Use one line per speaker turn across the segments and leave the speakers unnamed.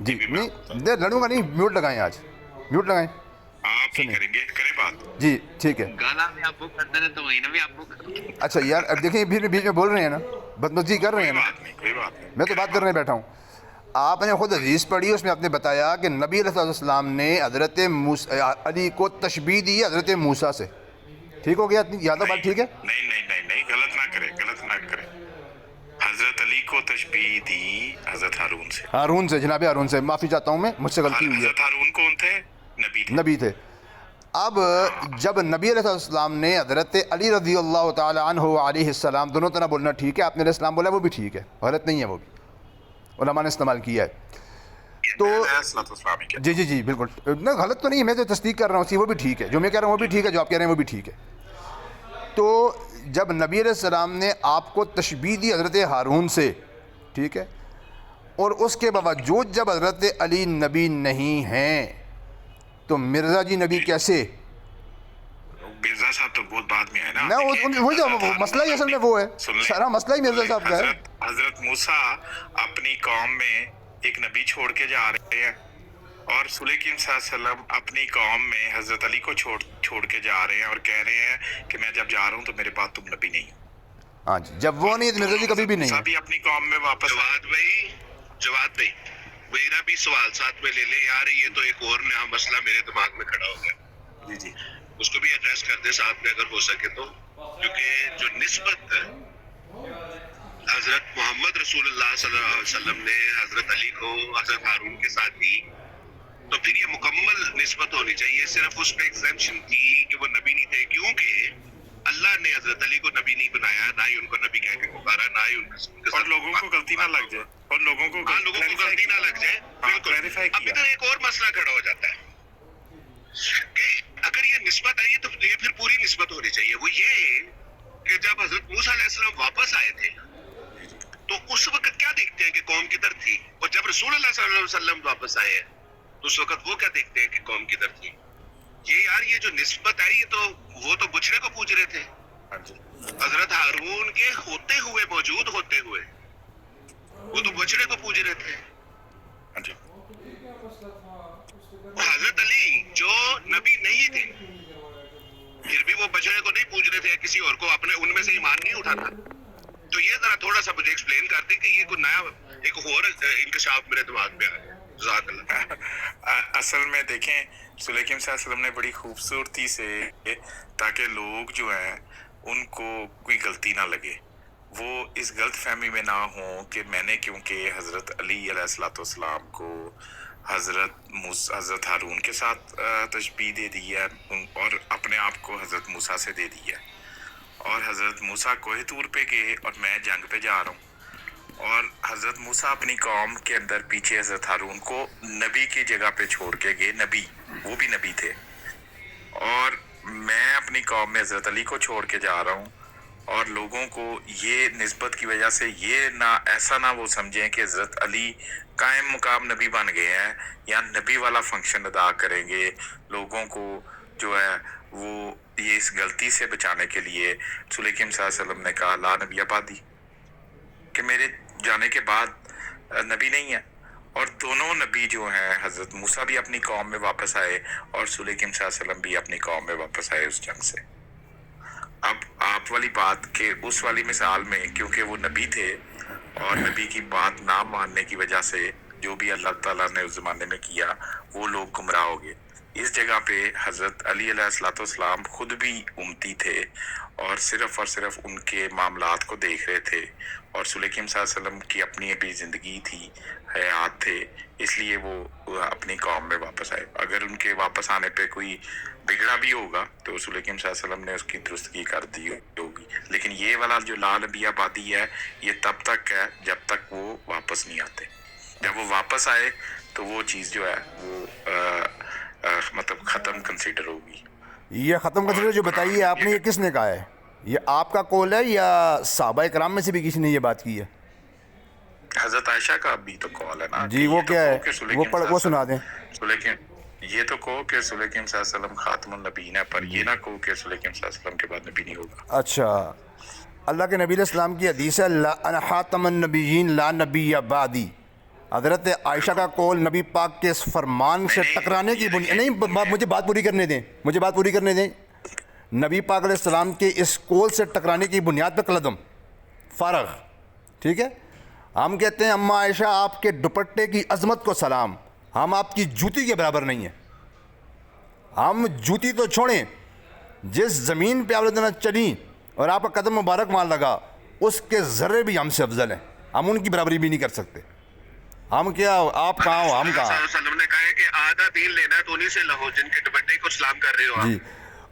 جی نہیں دے لڑوں گا نہیں, میوٹ لگائیں, آج میوٹ لگائیں.
آپ ہی کریں گے, کریں بات.
جی ٹھیک ہے.
گالا میں آپ کو کرتے ہیں تو وہیں نہ بھی آپ کو
اچھا یار اب دیکھیں بیچ میں بول رہے ہیں نا, بدمزی کر رہے ہیں نا.
بات نہیں, کوئی بات نہیں.
میں تو بات کرنے بیٹھا ہوں. آپ نے خود حدیث پڑھی, اس میں آپ نے بتایا کہ نبی علیہ السلام نے حضرت علی کو تشبیہ دی حضرت موسیٰ سے. ٹھیک ہو گیا, یاد ہے بات ٹھیک ہے؟
نہیں نہیں نہیں نہیں, غلط نہ کریں, غلط نہ کریں. حضرت علی کو تشبیہ دی حضرت ہارون سے.
ہارون سے, جناب ہارون سے, معافی چاہتا ہوں میں, مجھ سے غلطی ہوئی ہے.
حضرت ہارون کون تھے؟ نبی تھے.
نبی تھے. اب جب نبی علیہ السلام نے حضرت علی رضی اللہ تعالی عنہ علیہ السلام, دونوں طرح بولنا ٹھیک ہے, آپ نے علیہ السلام بولا وہ بھی ٹھیک ہے, غلط نہیں ہے, وہ بھی علماء نے استعمال کیا ہے. تو جی جی جی بالکل نہ, غلط تو نہیں ہے, میں تو تصدیق کر رہا ہوں, وہ بھی ٹھیک ہے, جو میں کہہ رہا ہوں وہ بھی ٹھیک ہے, جو آپ کہہ رہے ہیں وہ بھی ٹھیک ہے. تو جب نبی علیہ السلام نے آپ کو تشبیہ دی حضرت ہارون سے, ٹھیک ہے, اور اس کے باوجود جب حضرت علی نبی نہیں ہیں تو مرزا جی نبی کیسے؟
مرزا صاحب تو بہت بعد میں ہے نا.
نہ وہی تو مسئلہ ہی اصل میں وہ ہے, سارا مسئلہ ہی مرزا صاحب کا ہے.
حضرت موسیٰ اپنی قوم میں ایک نبی چھوڑ کے جا رہے ہیں, اور رسول کریم صلی اللہ علیہ وسلم اپنی قوم میں حضرت علی کو چھوڑ کے جا رہے ہیں, اور کہہ رہے ہیں کہ میں جب جا رہا ہوں تو میرے بعد تم نبی نہیں ہو.
ہاں جی, جب وہ نہیں تو مرزا جی کبھی بھی نہیں ہے.
بھی اپنی قوم میں واپس.
جواد بھائی میرا بھی سوال ساتھ میں لے لیں یار, یہ تو ایک اور نیا مسئلہ میرے دماغ میں کھڑا ہو گیا.
جی جی,
اس کو بھی ایڈریس کر دیں ساتھ میں اگر ہو سکے تو, کیونکہ جو نسبت حضرت محمد رسول اللہ صلی اللہ علیہ وسلم نے حضرت علی کو حضرت ہارون کے ساتھ دی, تو پھر یہ مکمل نسبت ہونی چاہیے. صرف اس پہ ایکسیپشن تھی کہ وہ نبی نہیں تھے, کیونکہ اللہ نے حضرت علی کو نبی نہیں بنایا, نہ ہی ان کو نبی کہہ کے پکارا, نہ ہی ان کے
اور لوگوں کو غلطی نہ لگ جائے, اور لوگوں کو
غلطی نہ لگ جائے. بالکل. اب ادھر ایک اور مسئلہ کھڑا ہو جاتا ہے کہ اگر یہ نسبت آئی تو یہ پھر پوری نسبت ہونی چاہیے. وہ یہ کہ جب حضرت موسیٰ علیہ السلام واپس آئے تھے تو اس وقت کیا دیکھتے ہیں کہ قوم کدھر تھی, اور جب رسول اللہ صلی اللہ علیہ وسلم واپس آئے تو اس وقت وہ کیا دیکھتے ہیں کہ قوم کدھر تھی. یہ یار یہ جو نسبت ہے, یہ تو وہ تو بچھڑے کو پوج رہے تھے, حضرت ہارون کے ہوتے ہوئے, موجود ہوتے ہوئے, وہ تو بچھڑے کو پوج رہے تھے. حضرت علی جو نبی نہیں تھے پھر بھی وہ بچڑے کو نہیں پوج رہے تھے, کسی اور کو, اپنے ان میں سے ایمان نہیں اٹھانا. تو یہ ذرا تھوڑا سا مجھے ایکسپلین کر دیں کہ یہ کوئی نیا ایک اور انکشاف میرے دماغ میں آیا. جزاک اللہ.
اصل میں دیکھیں رسول کریم صلی اللہ علیہ وسلم نے بڑی خوبصورتی سے, تاکہ لوگ جو ہیں ان کو کوئی غلطی نہ لگے, وہ اس غلط فہمی میں نہ ہوں کہ میں نے کیونکہ حضرت علی علیہ السلام کو حضرت ہارون کے ساتھ تشبیہ دے دی ہے, اور اپنے آپ کو حضرت موسیٰ سے دے دی ہے, اور حضرت موسیٰ کوہ طور پہ گئے اور میں جنگ پہ جا رہا ہوں, اور حضرت موسیٰ اپنی قوم کے اندر پیچھے حضرت ہارون کو نبی کی جگہ پہ چھوڑ کے گئے, نبی وہ بھی نبی تھے, اور میں اپنی قوم میں حضرت علی کو چھوڑ کے جا رہا ہوں, اور لوگوں کو یہ نسبت کی وجہ سے یہ ایسا نہ وہ سمجھیں کہ حضرت علی قائم مقام نبی بن گئے ہیں یا نبی والا فنکشن ادا کریں گے. لوگوں کو جو ہے وہ یہ اس غلطی سے بچانے کے لیے رسول کریم صلی اللہ علیہ وسلم نے کہا لا نبی بعدی, کہ میرے جانے کے بعد نبی نہیں ہے. اور دونوں نبی جو ہیں, حضرت موسیٰ بھی اپنی قوم میں واپس آئے اور رسول کریم صلی اللہ علیہ وسلم بھی اپنی قوم میں واپس آئے اس جنگ سے. اب آپ والی بات کہ اس والی مثال میں کیونکہ وہ نبی تھے اور نبی کی بات نہ ماننے کی وجہ سے جو بھی اللہ تعالیٰ نے اس زمانے میں کیا وہ لوگ گمراہ ہو گئے, اس جگہ پہ حضرت علی علیہ السلام خود بھی امتی تھے اور صرف ان کے معاملات کو دیکھ رہے تھے, اور رسول کریم صلی اللہ علیہ وسلم کی اپنی بھی زندگی تھی, حیات تھے, اس لیے وہ اپنی قوم میں واپس آئے. اگر ان کے واپس آنے پہ کوئی بگڑا بھی ہوگا تو رسول کریم صلی اللہ علیہ وسلم نے اس کی درستگی کر دی ہوگی, لیکن یہ والا جو لا نبی آبادی ہے یہ تب تک ہے جب تک وہ واپس نہیں آتے. جب وہ واپس آئے تو وہ چیز جو ہے وہ مطلب ختم کنسیڈر ہوگی.
یہ ختم کنسیڈر جو بتائیے آپ نے, یہ کس نے کہا ہے؟ یہ آپ کا قول ہے یا صحابہ کرام میں سے بھی کسی نے یہ بات کی ہے؟
حضرت عائشہ کا بھی تو قول ہے نا.
جی وہ کیا ہے, وہ سنا دیں.
یہ تو کہو کہ رسول کریم صلی اللہ علیہ وسلم خاتم النبیین ہے, پر یہ نہ کہو کہ رسول کریم صلی اللہ علیہ وسلم کے بعد نبی نہیں ہوگا.
اچھا اللہ کے نبی علیہ السلام کی حدیث ہے لا انا خاتم النبیین لا نبی بعدی. حضرت عائشہ کا قول نبی پاک کے اس فرمان سے ٹکرانے کی بنیاد نہیں. مجھے بات پوری کرنے دیں, مجھے بات پوری کرنے دیں. نبی پاک علیہ السلام کے اس قول سے ٹکرانے کی بنیاد پہ قلم فارغ. ٹھیک ہے, ہم کہتے ہیں اماں عائشہ آپ کے دوپٹے کی عظمت کو سلام, ہم آپ کی جوتی کے برابر نہیں ہیں. ہم جوتی تو چھوڑیں, جس زمین پہ آپ چلیں اور آپ کا قدم مبارک وہاں لگا اس کے ذرے بھی ہم سے افضل ہیں, ہم ان کی برابری بھی نہیں کر سکتے. ہم کیا, آپ کہاں ہو, ہم کہاں.
وسلم نے کہا ہے کہ آدھا دین لینا ہے تو انہیں سے لہو جن کے دوپٹے کو سلام کر رہے ہو آپ.
جی,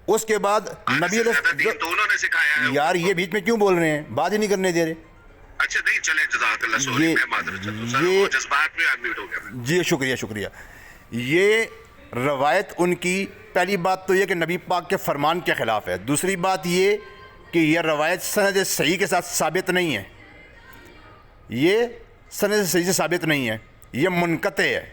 اس کے بعد نبی
دین تو انہوں نے سکھایا ہے.
یار یہ بیچ میں کیوں بول رہے ہیں, بات ہی نہیں کرنے دے رہے.
اچھا نہیں چلے, جزاک اللہ, سوری میں معذرت چاہتا ہوں سر, وہ جذبات میں ایڈمٹ ہو گیا.
جی شکریہ شکریہ. یہ روایت ان کی پہلی بات تو یہ کہ نبی پاک کے فرمان کے خلاف ہے. دوسری بات یہ کہ یہ روایت سند صحیح کے ساتھ ثابت نہیں ہے, یہ سند صحیح سے ثابت نہیں ہے, یہ منقطع ہے.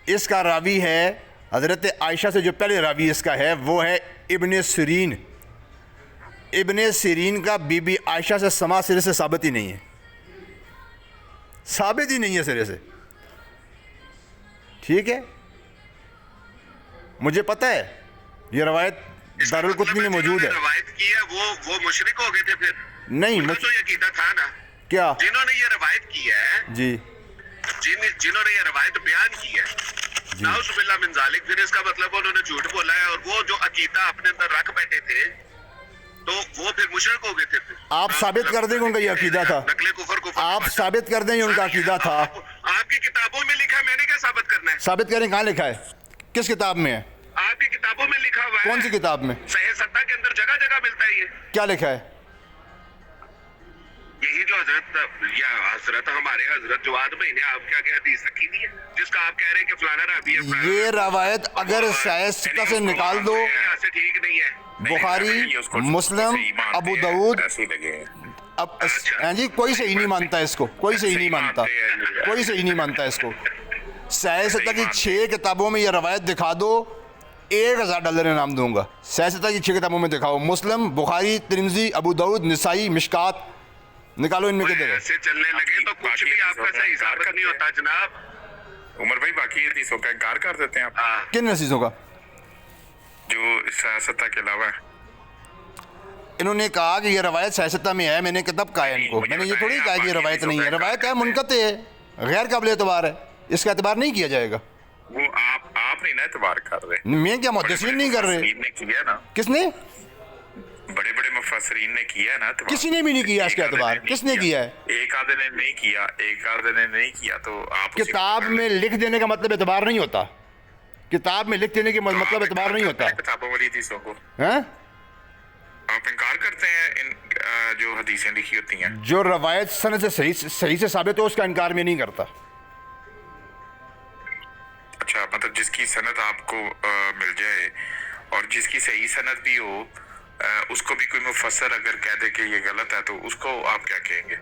اس کا راوی ہے حضرت عائشہ سے جو پہلے راوی اس کا ہے وہ ہے ابن سیرین. ابن سیرین کا بی بی عائشہ سے سما سرے سے ثابت ہی نہیں ہے, ثابت ہی نہیں ہے سرے سے. ٹھیک ہے, مجھے پتہ ہے یہ روایت دارالقطنی میں موجود ہے.
روایت کی ہے وہ مشرک ہو گئے تھے پھر.
نہیں
تو یہ عقیدہ تھا نا,
کیا
جنہوں نے یہ روایت کی ہے,
جی
جنہوں نے یہ روایت بیان کی ہے, نعوذ باللہ من ذالک, پھر اس کا مطلب انہوں نے جھوٹ بولا ہے, اور وہ جو عقیدہ اپنے اندر رکھ بیٹھے تھے تو وہ پھر مشرک ہو گئے تھے.
آپ ثابت کر دیں کہ ان کا یہ عقیدہ تھا,
نقل کفر
آپ ثابت کر دیں یہ ان کا عقیدہ تھا.
آپ کی کتابوں میں لکھا ہے, میں نے کیا ثابت کرنا ہے.
ثابت کریں, کہاں لکھا ہے, کس کتاب میں ہے,
آپ کی کتابوں میں لکھا ہوا ہے.
کون سی کتاب میں,
صحیح ستہ کے اندر جگہ جگہ ملتا ہے. یہ
کیا لکھا ہے,
یہی جو حضرت ہمارے حضرت جواد بھائی نے آپ کے آگے حدیث رکھی ہوئی ہے, جس کا آپ کہہ رہے ہیں کہ فلانا راوی ہے.
یہ روایت اگر سیاستہ سے نکال دو,
ایسے ٹھیک نہیں ہے.
بخاری, مسلم, ابو داؤد, اب جی کوئی صحیح نہیں مانتا اس کو, کوئی صحیح نہیں مانتا, کوئی صحیح نہیں مانتا اس کو. سیاستہ کی 6 کتابوں میں یہ روایت دکھا دو, $1000 انعام دوں گا. سیاستہ کی 6 کتابوں میں دکھاؤ, مسلم, بخاری, ترمذی, ابو داؤد, نسائی, مشکات, نکالو ان میں کدھر ہے.
ایسے چلنے لگے تو کچھ بھی آپ کا صحیح ثابت نہیں ہوتا جناب.
عمر بھائی باقی حدیثوں کا انکار کر دیتے ہیں آپ,
کن حدیثوں کا,
جو سیاستہ کے علاوہ.
انہوں نے کہا کہ یہ روایت سیاستہ میں ہے, میں نے کتاب کہا ہے ان کو, میں نے یہ تھوڑی کہا کہ یہ روایت نہیں ہے. روایت ہے, منقطع ہے, غیر قابل اعتبار ہے, اس کا اعتبار نہیں کیا جائے گا.
وہ آپ نہیں نا اعتبار کر رہے,
میں کیا, محدثین نہیں کر رہے.
مفسرین نے کیا نا,
کس نے,
بڑے بڑے مفسرین نے کیا نا اعتبار.
کسی نے بھی نہیں کیا اس کا اعتبار. کس نے کیا ہے,
ایک آدھے نے نہیں کیا, ایک آدھے نے نہیں کیا, تو آپ
کتاب میں لکھ دینے کا مطلب اعتبار نہیں ہوتا. کتاب میں لکھ دینے کا مطلب اعتبار نہیں ہوتا.
کتابوں والی حدیثوں کو
ہاں,
آپ انکار کرتے ہیں ان جو حدیثیں لکھی ہوتی ہیں.
جو روایت سند سے صحیح سے ثابت ہو اس کا انکار میں نہیں کرتا.
اچھا, مطلب جس کی سند آپ کو مل جائے اور جس کی صحیح سند بھی ہو, اس کو بھی کوئی مفسر اگر کہہ دے کہ یہ غلط ہے تو اس کو آپ کیا کہیں گے؟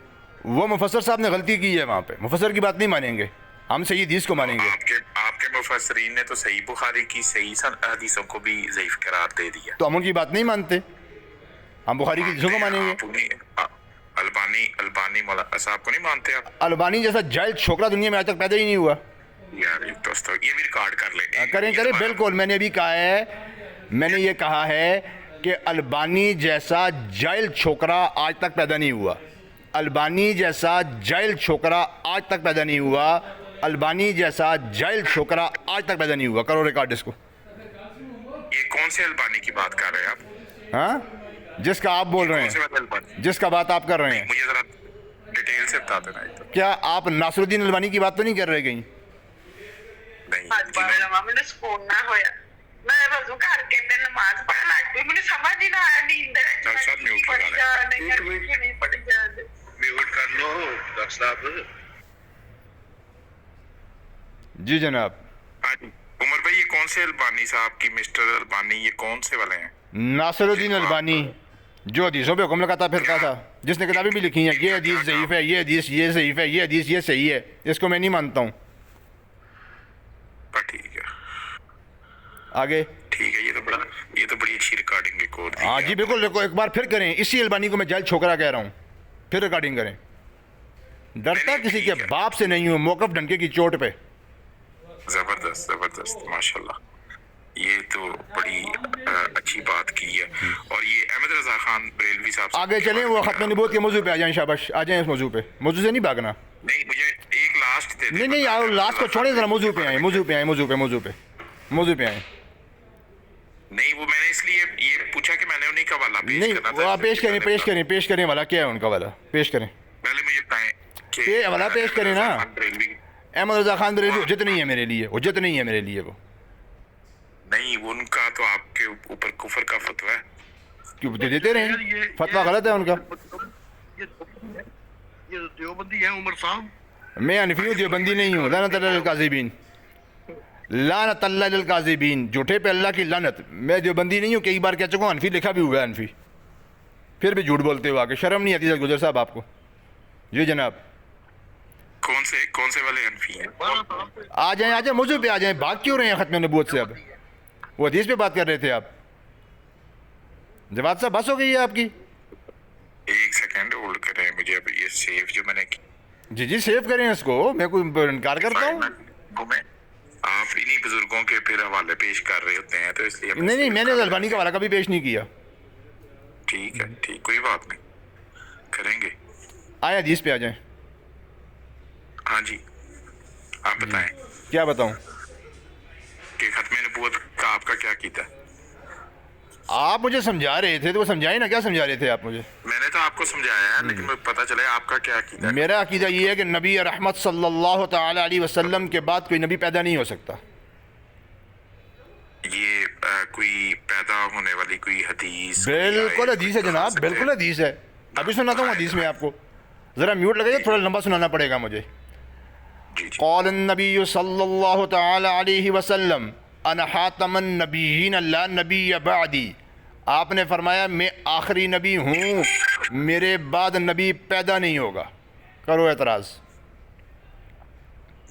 وہ مفسر صاحب نے غلطی کی ہے, وہاں پہ مفسر کی بات نہیں مانیں گے, ہم صحیح حدیث کو مانیں گے.
آپ کے مفسرین نے تو صحیح بخاری کی صحیح حدیثوں کو بھی ضعیف قرار دے دیا.
تو ہم ان کی بات نہیں مانتے, ہم بخاری کی حدیثوں کو مانیں گے.
البانی مولانا صاحب کو نہیں مانتے آپ؟
البانی جیسا جاہل چھوکرا دنیا میں آج تک پیدا ہی نہیں ہوا.
یار دوستو یہ بھی ریکارڈ کر لیں.
کریں بالکل. میں نے ابھی کہا ہے, میں نے یہ کہا ہے کہ البانی جیسا جاہل چھوکرا آج تک پیدا نہیں ہوا. البانی جیسا جاہل چھوکرا آج تک پیدا نہیں ہوا. البانی جیسا جاہل چھوکرا آج تک پیدا نہیں ہوا. کرو ریکارڈ اس کو.
یہ کون سے البانی کی بات کر رہے ہیں آپ؟
ہاں, جس کا آپ بول رہے ہیں, جس کا بات آپ کر رہے ہیں.
مجھے ذرا ڈیٹیل سے بتا دینا.
کیا آپ ناصر الدین البانی کی بات تو نہیں کر رہے کہیں؟
نہیں,
میں سکون نہ ہویا, میں وضو کر کے تے نماز پڑھن لگ پئی, مجھے سمجھ ہی نہ آیا نیند
میوٹ کر لو ڈاکٹر صاحب.
جی جناب.
عمر بھائی یہ کون سے البانی صاحب کی, مسٹر البانی, یہ کون سے والے ہیں؟
ناصر الدین البانی جو حدیثوں پہ حکم لگاتا پھرتا تھا, جس نے کتابیں بھی لکھی ہیں, یہ حدیث ضعیف ہے, یہ حدیث یہ ضعیف ہے, یہ حدیث یہ صحیح ہے, اس کو میں نہیں مانتا ہوں.
ٹھیک ہے,
آگے
ٹھیک ہے. یہ تو بڑی اچھی ریکارڈنگ ایک اور دی
ہاں
ہے
جی بالکل، دیکھو ایک بار پھر کریں، اسی البانی کو میں جہل چھوکرا کہہ رہا ہوں، پھر ریکارڈنگ کریں. ڈرتا کسی کے باپ سے نہیں ہوں، موقف ڈنکے کی چوٹ پہ.
زبردست زبردست ماشاءاللہ. یہ تو بڑی اچھی بات کی ہے. اور یہ احمد رضا خان بریلوی صاحب سے
آگے چلیں، وہ ختم نبوت کے موضوع پہ آ جائیں. شاباش، آ جائیں اس موضوع پہ. موضوع سے نہیں بھاگنا.
نہیں مجھے ایک لاسٹ دے دیں.
نہیں آؤ لاسٹ کو چھوڑیں ذرا، موضوع پہ آئیں، موضوع پہ آئیں.
نہیں وہ میں نے اس لیے یہ پوچھا کہ میں نے انہیں کا والا پیش
نہیں
کرنا
وہ آپ پیش کریں والا کیا ہے ان کا والا پیش کریں.
پہلے مجھے بتائیں کہ
یہ والا پیش کریں نا.
بریلوی
احمد رضا خان بریلوی حجت نہیں ہے میرے لیے، حجت نہیں ہے میرے لیے وہ.
نہیں وہ ان کا تو آپ کے اوپر کفر کا فتویٰ ہے.
کیوں دیتے رہے، فتویٰ غلط ہے ان کا.
یہ دیوبندی ہے عمر صاحب.
میں حنفی ہوں، دیوبندی نہیں ہوں. لعنت اللہ للکاذبین، لعنت اللہ للکاذبین، جھوٹے پہ اللہ کی لعنت. میں دیوبندی نہیں ہوں، کئی بار کہہ چکا ہوں. حنفی لکھا بھی ہوا ہے حنفی، پھر بھی جھوٹ بولتے ہو. آگے شرم نہیں آتی گجر صاحب آپ کو؟ جی جناب.
کون سے والے حنفی ہیں؟
آ جائیں موضوع پہ آ جائیں. بھاگ کیوں رہے ہیں ختم نبوت سے؟ اب وہ حدیث پہ بات کر رہے تھے آپ. جواد صاحب بس ہو گئی ہے آپ کی.
ایک سیکنڈ ہولڈ کریں مجھے. اب یہ سیو جو میں نے
جی سیو کریں اس کو. میں کوئی انکار کرتا ہوں؟
آپ انہی بزرگوں کے پھر حوالے پیش کر رہے ہوتے ہیں تو اس لیے
نہیں میں نے البانی کا حوالہ کبھی پیش نہیں کیا.
ٹھیک ہے ٹھیک، کوئی بات نہیں، کریں گے.
آئے حدیث پہ آ جائیں.
ہاں جی آپ بتائیں
کیا بتاؤں؟
کہ ختم نبوت کا آپ کا کیا عقیدہ ہے؟
آپ مجھے سمجھا رہے تھے تو وہ سمجھائیں نا. کیا سمجھا رہے تھے آپ مجھے؟
میں نے تو آپ کو سمجھایا ہے، لیکن مجھے پتا چلے آپ کا کیا عقیدہ ہے.
میرا عقیدہ یہ ہے کہ نبی رحمت صلی اللہ تعالی علیہ وسلم کے بعد کوئی نبی پیدا نہیں ہو سکتا.
یہ کوئی پیدا ہونے والی کوئی حدیث؟
بالکل حدیث ہے جناب، بالکل حدیث ہے. ابھی سناتا ہوں حدیث میں آپ کو. ذرا میوٹ لگائیے، تھوڑا لمبا سنانا پڑے گا مجھے.
جی جی.
قال النبی صلی اللہ تعالی علیہ وسلم انا خاتم النبیین لا نبی بعدی. آپ نے فرمایا میں آخری نبی ہوں، میرے بعد نبی پیدا نہیں ہوگا. کرو اعتراض.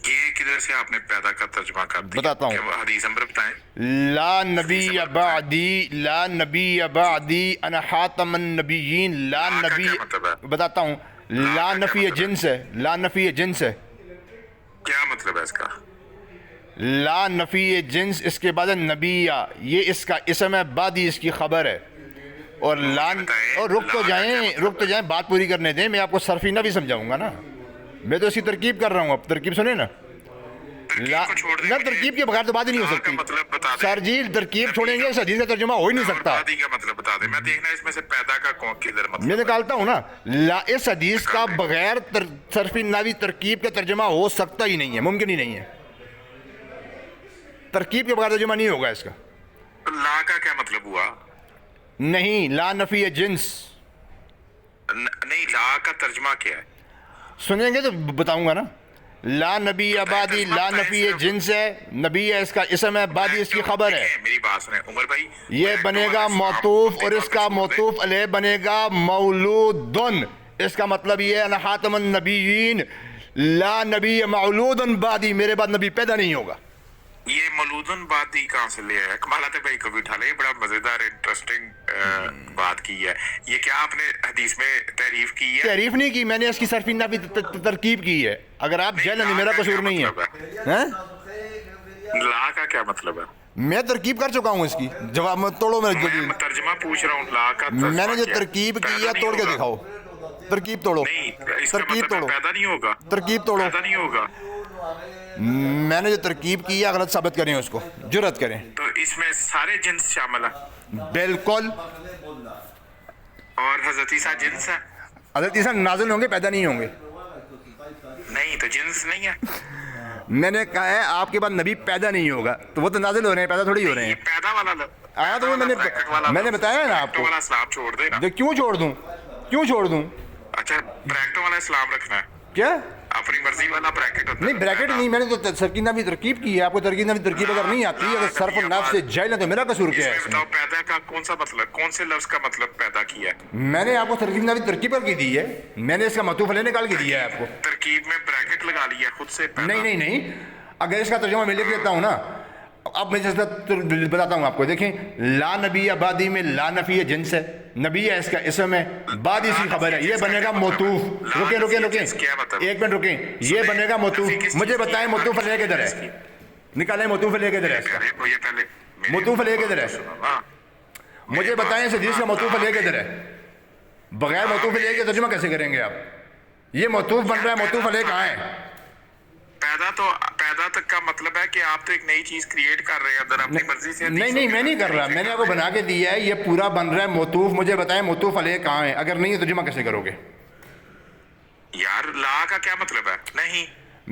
یہ کدھر سے آپ نے پیدا کا ترجمہ کر دیا؟
بتاتا ہوں.
حدیث نمبر بتائیں.
لا نبی بعدی، لا نبی بعدی انا خاتم النبیین. لا
لا کا
نبی،
کیا مطلب ہے؟
بتاتا ہوں. لا
کا
نفی
کیا مطلب
جنس ہے، لا نفی جنس ہے.
کیا مطلب ہے اس کا؟
لا نفی جنس، اس کے بعد نبی، یہ اس کا اسم ہے، بعدی اس کی خبر ہے. اور اور رک تو جائیں بات پوری کرنے دیں. میں آپ کو صرفی نہ بھی سمجھاؤں گا نا. میں تو اس کی ترکیب کر رہا ہوں. اب ترکیب سنیں نا. نہ ترکیب کے بغیر تو بات ہی نہیں ہو سکتی.
مطلب بتا دیں.
سر جی ترکیب چھوڑیں گے اس حدیث کا ترجمہ ہو ہی نہیں سکتا.
بعدی کا مطلب بتا دیں. میں دیکھنا اس میں سے پیدا کا کون کدھر مطلب
میں نکالتا ہوں نا. اس حدیث کا بغیر صرفی ناوی ترکیب کا ترجمہ ہو سکتا ہی نہیں ہے، ممکن ہی نہیں ہے. ترکیب کے بغیر ترجمہ نہیں ہوگا اس کا.
لا کا کیا مطلب ہوا؟
نہیں، لا نفی جنس.
نہیں لا کا ترجمہ کیا ہے؟
سنیں گے تو بتاؤں گا نا. لا نبی آبادی، لا نفی جنس ہے، نبی ہے اس کا اسم ہے، بعدی اس کی خبر ہے.
میری بات سنیں عمر بھائی.
یہ بنے گا موطوف اور اس کا موطوف علیہ بنے گا مولودن. اس کا مطلب یہ ہے انا خاتم النبیین لا نبی مولود بعدی، میرے بعد نبی پیدا نہیں ہوگا.
یہ مولودن بات ہی کہاں سے لے ہے؟ کمالات بھائی کو بھی اٹھا لے. بڑا مزیدار انٹرسٹنگ بات کی ہے. یہ کیا آپ نے حدیث میں تعریف کی ہے؟
تعریف نہیں کی میں نے، اس کی صرفی نفی ترکیب کی ہے. اگر آپ جہل نہیں، میرا قصور نہیں ہے.
لا کا کیا مطلب ہے؟
میں ترکیب کر چکا ہوں اس کی. جواب میں توڑو میرے دلیل.
میں ترجمہ پوچھ رہا ہوں. لا کا
میں نے جو ترکیب کی ہے توڑ کے دکھاؤ. ترکیب توڑو.
نہیں اس کا
ترکیب
مطلب
توڑو.
پیدا نہیں ہوگا.
ترکیب توڑو.
پیدا نہیں ہوگا.
میں نے جو ترکیب کی ہے غلط ثابت کریں، اس کو جرأت کریں.
تو اس میں سارے جنس شامل ہیں؟
بالکل.
اور حضرت عیسیٰ جنس ہے؟
حضرت عیسیٰ نازل ہوں گے، پیدا نہیں ہوں گے.
نہیں تو جنس نہیں ہے.
میں نے کہا ہے آپ کے بعد نبی پیدا نہیں ہوگا، تو وہ تو نازل ہو رہے ہیں، پیدا تھوڑی ہو رہے
یہ
ہیں.
پیدا والا
آیا تو میں نے بتایا نا آپ کو.
والا اسلام چھوڑ دے نا.
کیوں چھوڑ دوں؟ کیوں چھوڑ دوں؟
اچھا بریکٹوں والا اسلام رکھنا ہے؟
کیا؟
اپنی مرضی والا بریکٹ ہوتا ہے؟
نہیں بریکٹ نہیں، میں نے تو سرکینہ بھی ترکیب کی ہے. آپ کو ترکیب ترکیب اگر نہیں آتی، اگر صرف النفس سے جائل ہے تو میرا قصور کیا ہے؟
اس میں بتاؤ پیدا کا کون سا مطلب، کون سے لفظ کا مطلب پیدا کیا ہے؟
میں نے آپ کو ترکیب نبی ترکیب کر کے دی ہے. میں نے اس کا معطوف علیہ نکال کے دیا ہے آپ کو.
ترکیب میں بریکٹ لگا لیا خود سے پیدا؟
نہیں. اگر اس کا ترجمہ میں لکھ دیتا ہوں نا، اب میں جس بتاتا ہوں آپ کو، دیکھیں لا نبی آبادی میں لا نفی جنس ہے، نبی ہے اس کا اسم ہے، بعد اسی خبر ہے، یہ بنے گا موصوف. رکیں ایک منٹ رکیں، یہ بنے گا موصوف. مجھے بتائیں موصوف علیہ کدھر ہے؟ نکالیں موصوف علیہ کدھر ہے اس کا؟ موصوف علیہ کدھر ہے؟ مجھے بتائیں اس حدیث کا موصوف علیہ کدھر ہے؟ بغیر موصوف علیہ کے ترجمہ کیسے کریں گے آپ؟ یہ موصوف بن رہا ہے، موصوف علیہ کہاں ہے؟
پیدا تک کا مطلب ہے کہ آپ تو ایک نئی چیز کریٹ کر رہے ہیں اندر اپنی مرضی سے.
نہیں میں نہیں کر رہا، میں نے آپ کو بنا کے دیا ہے، یہ پورا بن رہا ہے موصوف. مجھے بتائیں موصوف علیہ کہاں ہے؟ اگر نہیں ہے ترجمہ کیسے کرو گے
یار؟ لا کا کیا مطلب ہے؟ نہیں،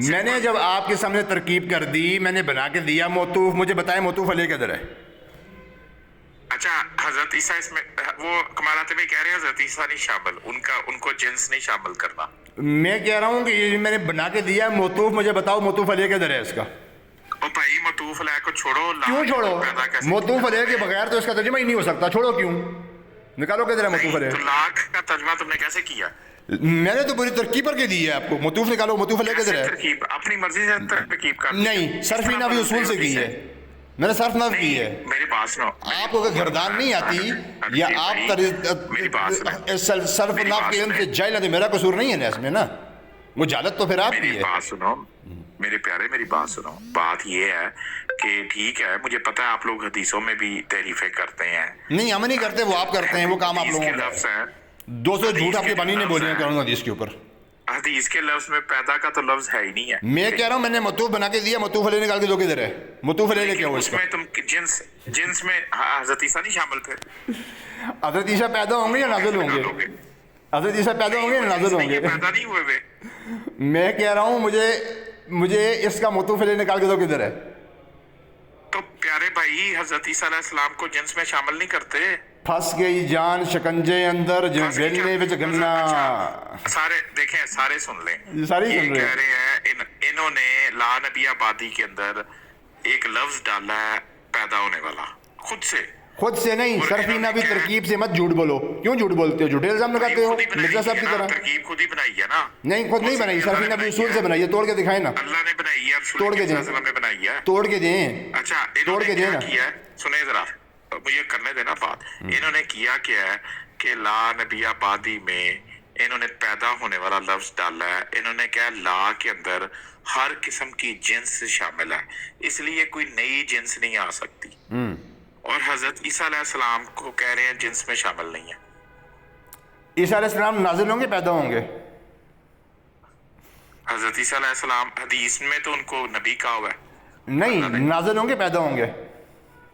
میں نے جب آپ کے سامنے ترکیب کر دی، میں نے بنا کے دیا موصوف. مجھے بتائیں موصوف علیہ کدھر ہے؟
اچھا حضرت عیسیٰ اس میں وہ کمالات میں کہہ رہے ہیں حضرت عیسیٰ نہیں شامل، ان کو جنس نہیں شامل کرنا.
میں کہہ رہا ہوں کہ یہ میں نے بنا کے دیا ہے موصوف. مجھے بتاؤ موصوف علیہ کدھر ہے اس کا؟
او بھائی معطوف علیہ کو چھوڑو.
کیوں چھوڑو؟ موصوف علیہ کے بغیر تو اس کا ترجمہ ہی نہیں ہو سکتا. چھوڑو کیوں؟ نکالو کدھر ہے موصوف علیہ؟
تو لاکھ کا ترجمہ تم نے کیسے کیا؟
میں نے تو پوری ترکیب پر کے دی ہے آپ کو. موصوف نکالو، موصوف علیہ کدھر ہے؟
ترکیب اپنی مرضی سے ترکیب کر
نہیں، صرف نحوی اصول سے کی ہے، میں نے صرف نحو کی ہے.
میری بات سنو.
آپ کو اگر گردان نہیں آتی یا آپ صرف نحو کے علم سے جاہل ہیں، میرا قصور نہیں ہے نا اس میں نا، وہ جہالت تو پھر آپ کی
میری
ہے.
بات سنو میرے پیارے، میری بات سنو. بات یہ ہے کہ ٹھیک ہے، مجھے پتا ہے آپ لوگ حدیثوں میں بھی تعریفیں کرتے ہیں.
نہیں ہم نہیں کرتے، وہ آپ کرتے ہیں، وہ کام آپ
حدیث کے
لوگوں کا
لفظ ہیں،
200 جھوٹ آپ کے بانی نے بولے ہیں قرآن حدیث کے اوپر.
حدیث کے لفظ میں پیدا کا تو لفظ ہے ہی نہیں ہے.
میں کہہ رہا ہوں میں نے موصوف بنا کے دیا، موصوف علیہ نکال کے دو کدھر ہے؟ موصوف علیہ کیا ہوا اس
اس
کا؟
میں تم جنس میں حضرت عیسیٰ نہیں شامل تھے؟
حضرت عیسیٰ پیدا ہوں گے یا نازل ہوں گے؟ حضرت عیسیٰ پیدا ہوں گے یا نازل ہوں گے؟
پیدا نہیں ہوئے ہوئے.
میں کہہ رہا ہوں مجھے اس کا موصوف علیہ نکال کے دو کدھر ہے؟
تو پیارے بھائی حضرت عیسیٰ علیہ السلام کو جنس میں شامل نہیں کرتے.
پھنس گئی جان شکنجے اندر جو گلنے وچ گنا.
سارے دیکھیں، سارے سن لیں.
سارے
یہ
سن
کہہ
رہے ہیں.
رہے ہیں انہوں نے لا نبی آبادی کے اندر ایک لفظ ڈالا ہے پیدا ہونے والا، خود سے
نہیں، صرفی نبی ترکیب سے مت جھوٹ بولو. کیوں جھوٹ بولتے ہو؟ جھوٹے الزام لگاتے ہو مرزا صاحب کی طرح.
ترکیب خود ہی بنائی ہے نا.
نہیں خود نہیں بنائی، صرفی نبی اصول سے بنائی ہے. توڑ کے دکھائیں نا.
اللہ نے بنائی ہے،
توڑ کے دیں،
نے بنائی ہے.
توڑ کے دیں.
اچھا
توڑ کے
انہوں
دیں
نے
نا.
کیا کیا ہے؟ سنیں ذرا، مجھے کرنے دینا بات. انہوں نے کیا ہے کہ لا نبی آبادی میں انہوں نے پیدا ہونے والا لفظ ڈالا ہے. انہوں نے کہا لا کے اندر ہر قسم کی جنس شامل ہے، اس لیے کوئی نئی جنس نہیں آ سکتی. اور حضرت عیسیٰ علیہ السلام کو کہہ رہے ہیں جنس میں شامل نہیں ہے.
عیسیٰ علیہ السلام نازل ہوں گے پیدا ہوں گے؟
حضرت عیسیٰ علیہ السلام حدیث میں تو ان کو نبی کہا ہوا ہے.
نہیں، نازل ہوں گے پیدا ہوں گے.